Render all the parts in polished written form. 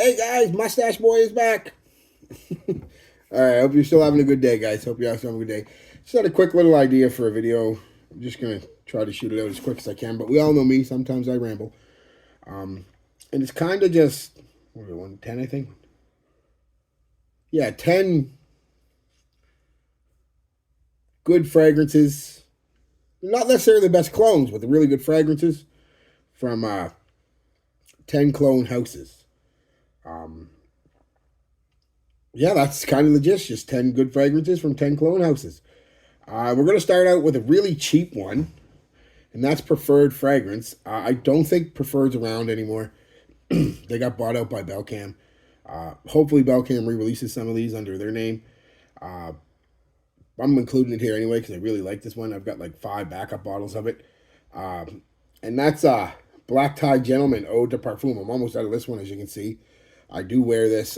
Hey guys, Mustache Boy is back. All right, I hope you're still having a good day, guys. Hope you're still having a good day. Just had a quick little idea for a video. I'm just gonna try to shoot it out as quick as I can, but we all know me. Sometimes I ramble. And it's kind of just what is it, 10, I think. Yeah, 10 good fragrances. Not necessarily the best clones, but the really good fragrances from 10 clone houses. Yeah, that's kind of the gist. Just 10 good fragrances from 10 clone houses. We're going to start out with a really cheap one, and that's Preferred Fragrance. I don't think Preferred's around anymore. They got bought out by Belcam. Hopefully, Belcam re-releases some of these under their name. I'm including it here anyway because I really like this one. I've got like 5 backup bottles of it. And that's Black Tie Gentleman Eau de Parfum. I'm almost out of this one, as you can see. I do wear this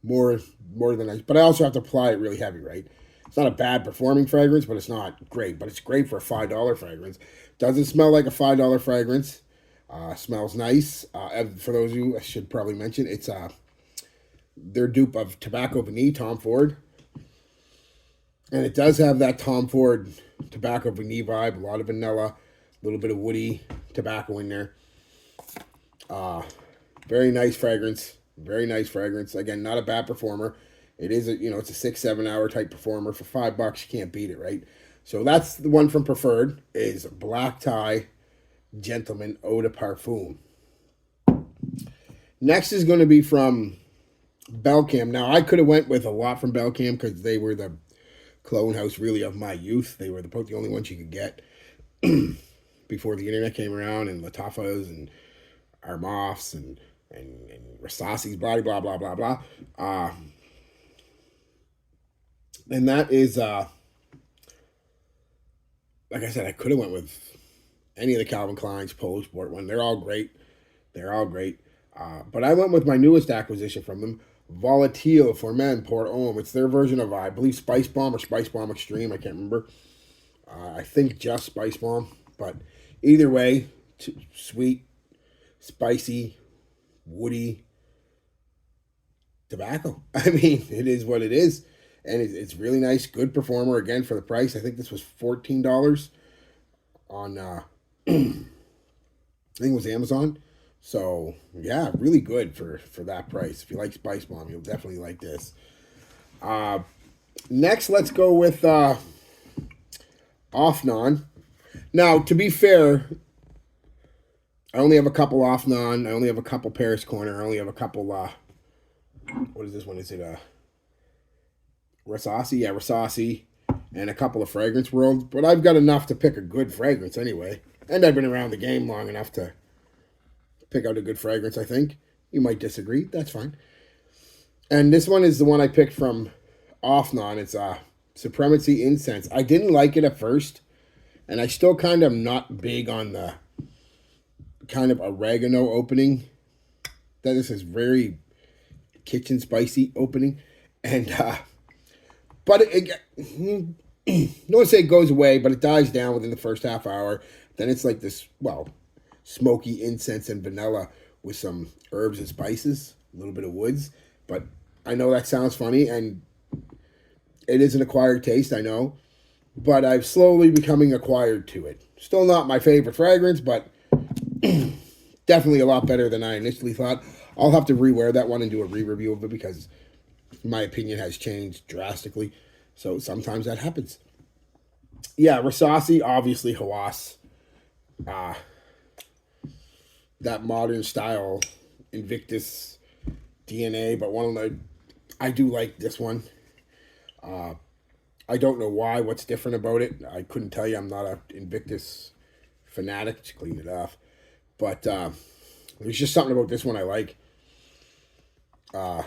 more than I, but I also have to apply it really heavy, right? It's not a bad performing fragrance, but it's not great. But it's great for a $5 fragrance. Doesn't smell like a $5 fragrance. Smells nice. For those of you, I should probably mention, it's their dupe of Tobacco Vanille, Tom Ford. And it does have that Tom Ford Tobacco Vanille vibe. A lot of vanilla, a little bit of woody tobacco in there. Very nice fragrance. Very nice fragrance. Again, not a bad performer. It is it's a 6-7 hour type performer. For $5, you can't beat it, right? So that's the one from Preferred, is Black Tie Gentleman Eau de Parfum. Next is going to be from Belcam. Now, I could have went with a lot from Belcam because they were the clone house really of my youth. They were the only ones you could get before the internet came around, and Lattafas and Armafs and Rasasi's, blah, blah, blah, blah, blah. And that is, like I said, I could have went with any of the Calvin Klein's Polo Sport one. They're all great. They're all great. But I went with my newest acquisition from them, Volatile for Men pour Homme. It's their version of, I believe, Spice Bomb or Spice Bomb Extreme. I can't remember. I think just Spice Bomb. But either way, sweet, spicy, woody tobacco. I mean, it is what it is. And it's really nice. Good performer, again, for the price. I think this was $14 on, I think it was Amazon. So, yeah, really good for that price. If you like Spice Bomb, you'll definitely like this. Next, let's go with Afnan. Now, to be fair, I only have a couple Afnan. I only have a couple Paris Corner. I only have a couple, what is this one? Is it Rasasi? Yeah, Rasasi. And a couple of Fragrance Worlds. But I've got enough to pick a good fragrance anyway. And I've been around the game long enough to pick out a good fragrance, I think. You might disagree. That's fine. And this one is the one I picked from Afnan. It's Supermecy Incense. I didn't like it at first. And I still kind of not big on the kind of oregano opening. That is very kitchen spicy opening. And, but no one say it goes away, but it dies down within the first half hour. Then it's like this, well, smoky incense and vanilla with some herbs and spices, a little bit of woods. But I know that sounds funny, and it is an acquired taste, I know. But I've slowly becoming acquired to it. Still not my favorite fragrance, but definitely a lot better than I initially thought. I'll have to rewear that one and do a re-review of it because my opinion has changed drastically. So sometimes that happens. Yeah, Rasasi, obviously Hawas. That modern style Invictus DNA, but one of the, I do like this one. I don't know why, what's different about it. I couldn't tell you. I'm not an Invictus fanatic. Just clean it off. But there's just something about this one I like. And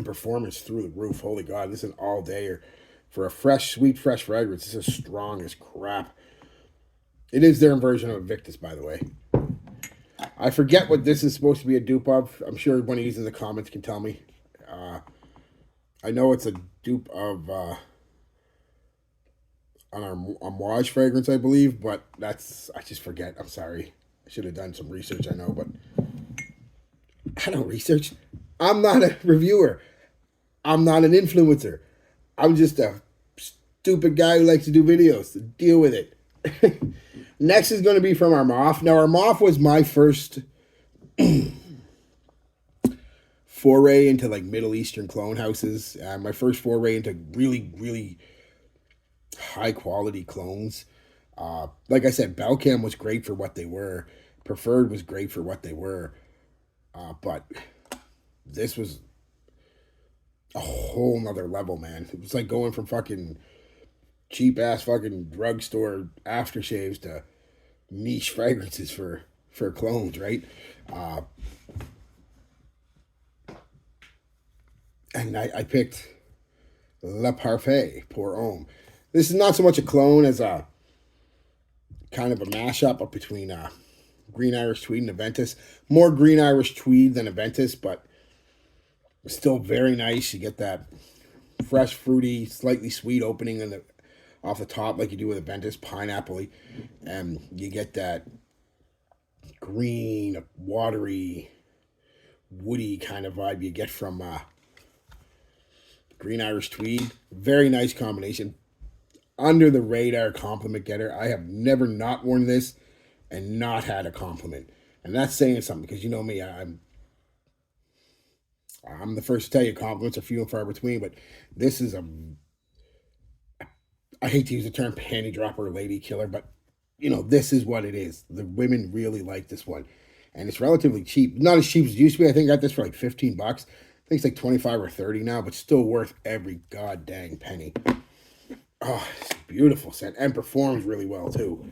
performance through the roof. Holy God, this is an all-dayer. For a fresh, sweet, fresh fragrance, this is strong as crap. It is their version of Invictus, by the way. I forget what this is supposed to be a dupe of. I'm sure one of you in the comments can tell me. I know it's a dupe of an Amouage fragrance, I believe, but I just forget. I'm sorry. I should have done some research, I know, but I don't research. I'm not a reviewer. I'm not an influencer. I'm just a stupid guy who likes to do videos. So deal with it. Next is going to be from Armaf. Now, Armaf was my first foray into like Middle Eastern clone houses. My first foray into really, really high quality clones. Like I said, Belcam was great for what they were. Preferred was great for what they were. But this was a whole nother level, man. It was like going from fucking cheap ass fucking drugstore aftershaves to niche fragrances for clones, right? And I picked Le Parfait pour Homme. This is not so much a clone as a kind of a mashup between Green Irish Tweed and Aventus. More Green Irish Tweed than Aventus, but still very nice. You get that fresh, fruity, slightly sweet opening off the top like you do with Aventus, pineapple-y. And you get that green, watery, woody kind of vibe you get from Green Irish Tweed. Very nice combination. Under the radar compliment getter. I have never not worn this and not had a compliment. And that's saying something because you know me, I'm the first to tell you compliments are few and far between, but this is I hate to use the term panty dropper or lady killer, but you know, this is what it is. The women really like this one. And it's relatively cheap. Not as cheap as it used to be. I think I got this for like $15. I think it's like 25 or 30 now, but still worth every god dang penny. Oh, it's a beautiful scent and performs really well too.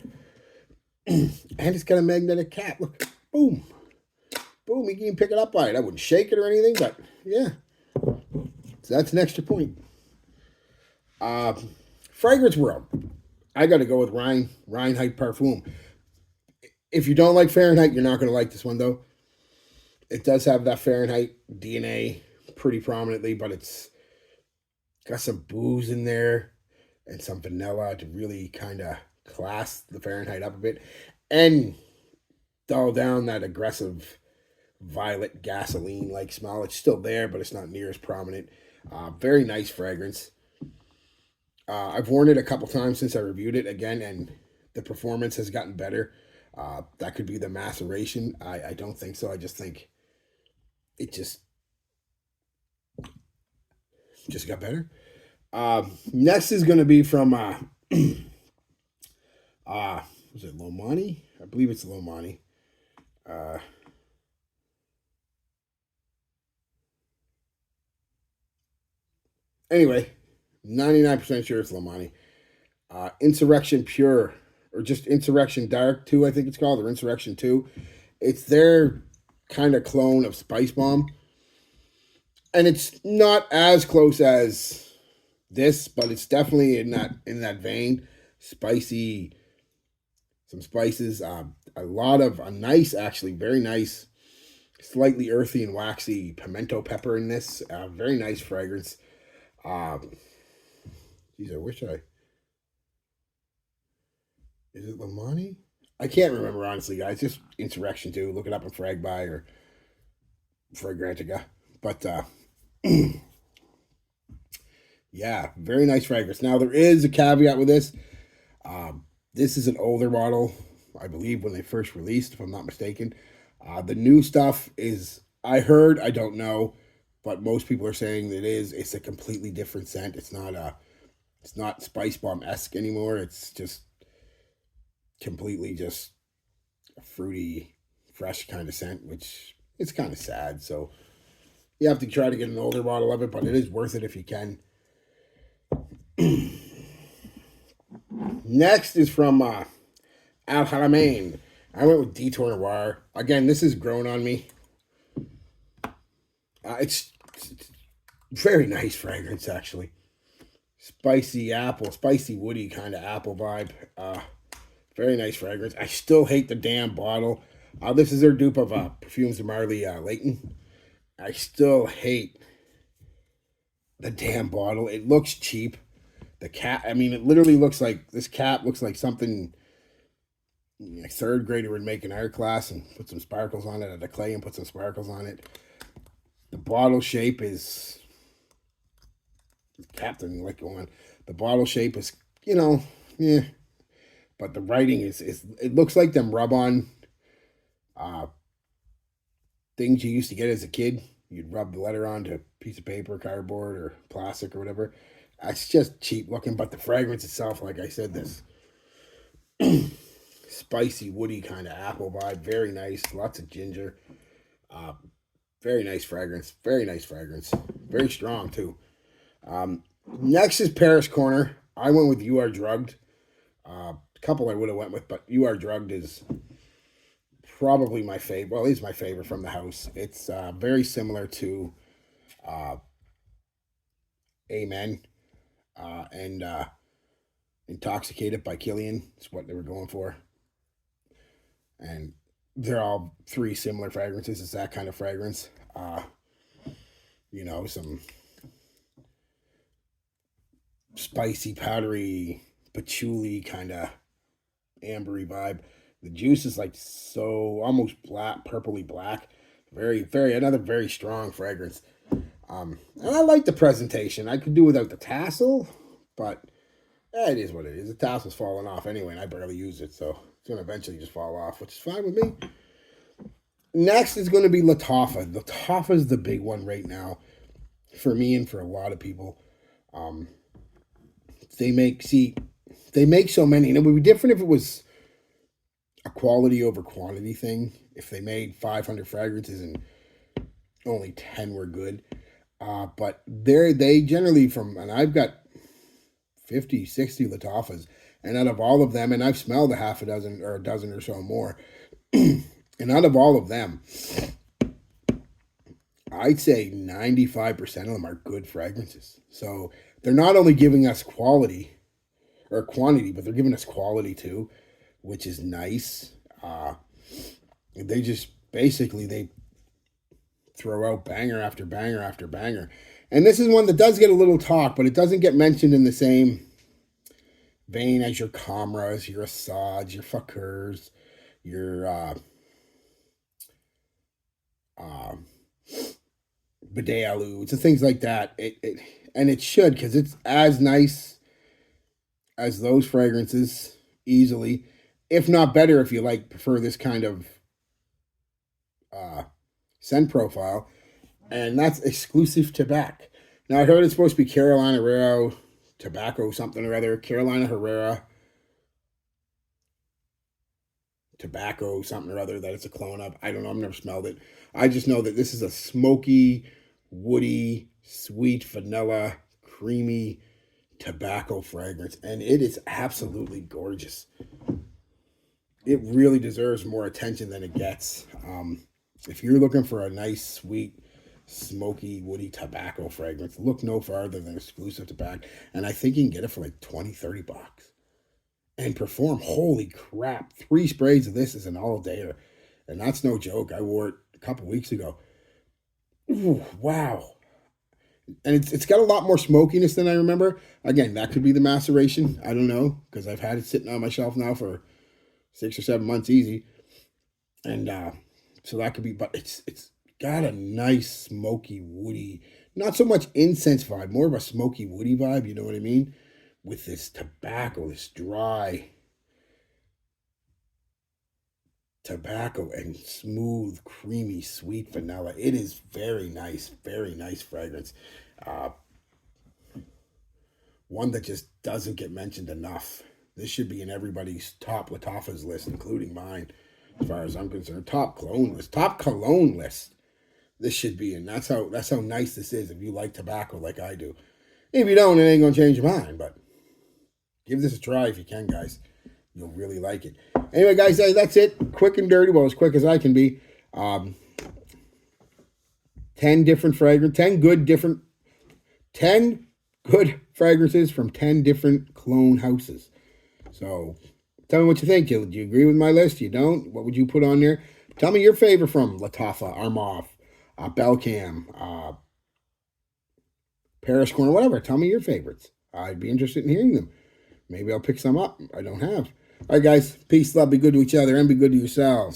And it's got a magnetic cap. Look, boom. Boom, you can pick it up by it. I wouldn't shake it or anything, but yeah. So that's an extra point. Fragrance world. I got to go with Renheit Parfum. If you don't like Fahrenheit, you're not going to like this one, though. It does have that Fahrenheit DNA pretty prominently, but it's got some booze in there and some vanilla to really kind of class the Fahrenheit up a bit and dull down that aggressive violet gasoline-like smell. It's still there, but it's not near as prominent. Very nice fragrance. I've worn it a couple times since I reviewed it again, and the performance has gotten better. That could be the maceration. I don't think so. I just think it just got better. Next is going to be from was it Lomani? I believe it's Lomani. Anyway, 99% sure it's Lomani. Insurrection Pure, or just Insurrection Dark 2, I think it's called, or Insurrection 2. It's their kind of clone of Spice Bomb. And it's not as close as this, but it's definitely in that vein. Spicy, some spices, a nice, actually, very nice, slightly earthy and waxy pimento pepper in this. Very nice fragrance. Geez, I wish I... Is it Lomani? I can't remember, honestly, guys. Just Insurrection 2. Look it up in Fragbuy or Fragrantica. But, yeah, very nice fragrance. Now, there is a caveat with this. This is an older model, I believe, when they first released, if I'm not mistaken. The new stuff is, I heard, I don't know, but most people are saying that it's a completely different scent. It's not Spice Bomb-esque anymore. It's just completely just a fruity, fresh kind of scent, which it's kind of sad. So you have to try to get an older bottle of it, but it is worth it if you can. Next is from Haramain. I went with Detour Noir. Again, this has grown on me. It's very nice fragrance, actually. Spicy apple, spicy woody kind of apple vibe. Very nice fragrance. I still hate the damn bottle. This is their dupe of Perfumes de Marly Layton. I still hate the damn bottle. It looks cheap. The cap, I mean, it literally looks like, this cap looks like something third grader would make an art class and put some sparkles on it, at the clay and put some sparkles on it. The bottle shape is Captain like going. The bottle shape is, yeah. But the writing is it looks like them rub on uh, things you used to get as a kid. You'd rub the letter onto a piece of paper, cardboard, or plastic or whatever. It's just cheap looking, but the fragrance itself, like I said, this spicy, woody kind of apple vibe. Very nice. Lots of ginger. Uh, very nice fragrance. Very nice fragrance. Very strong, too. Next is Paris Corner. I went with You Are Drugged. A couple I would have went with, but You Are Drugged is probably my favorite. Well, it's my favorite from the house. It's very similar to Amen and Intoxicated by Killian. It's what they were going for. And they're all three similar fragrances. It's that kind of fragrance. Some spicy, powdery, patchouli kind of ambery vibe. The juice is like so almost black, purpley black. Another very strong fragrance. And I like the presentation. I could do without the tassel, but it is what it is. The tassel's falling off anyway, and I barely use it, so it's going to eventually just fall off, which is fine with me. Next is going to be Lattafa. Lattafa is the big one right now for me and for a lot of people. They make so many, and it would be different if it was a quality over quantity thing. If they made 500 fragrances and only 10 were good. But they generally and I've got 50, 60 Lattafas, and out of all of them, and I've smelled a half a dozen or a dozen or so more, and out of all of them, I'd say 95% of them are good fragrances. So they're not only giving us quality or quantity, but they're giving us quality too, which is nice. They just basically they throw out banger after banger after banger. And this is one that does get a little talk, but it doesn't get mentioned in the same vein as your Kamras, your Assads, your Fakirs, your Bedealuds, and things like that. And it should, because it's as nice as those fragrances easily, if not better, if you prefer this kind of scent profile, and that's exclusive Tobac. Now I heard it's supposed to be Carolina Herrera tobacco something or other, Carolina Herrera tobacco something or other that it's a clone of. I don't know. I've never smelled it. I just know that this is a smoky, woody, sweet, vanilla, creamy tobacco fragrance, and it is absolutely gorgeous. It really deserves more attention than it gets. If you're looking for a nice, sweet, smoky, woody tobacco fragrance, look no farther than exclusive Tobac. And I think you can get it for like $20-$30 and perform. Holy crap, 3 sprays of this is an all-dayer, and that's no joke. I wore it a couple weeks ago. Ooh, wow. And it's got a lot more smokiness than I remember. Again, that could be the maceration. I don't know, because I've had it sitting on my shelf now for 6 or 7 months easy. And so that could be, but it's got a nice smoky, woody, not so much incense vibe, more of a smoky, woody vibe, you know what I mean? With this tobacco, this dry tobacco and smooth, creamy, sweet vanilla. It is very nice fragrance. One that just doesn't get mentioned enough. This should be in everybody's top Lattafa's list, including mine, as far as I'm concerned. Top cologne list. This should be in. That's how nice this is if you like tobacco like I do. If you don't, it ain't gonna change your mind, but give this a try if you can, guys. You'll really like it. Anyway, guys, that's it. Quick and dirty. Well, as quick as I can be. 10 different fragrances. 10 good fragrances from 10 different clone houses. So, tell me what you think. Do you agree with my list? You don't? What would you put on there? Tell me your favorite from Lattafa, Armaf, Belcam, Paris Corner, whatever. Tell me your favorites. I'd be interested in hearing them. Maybe I'll pick some up. I don't have. All right, guys. Peace, love, be good to each other, and be good to yourselves.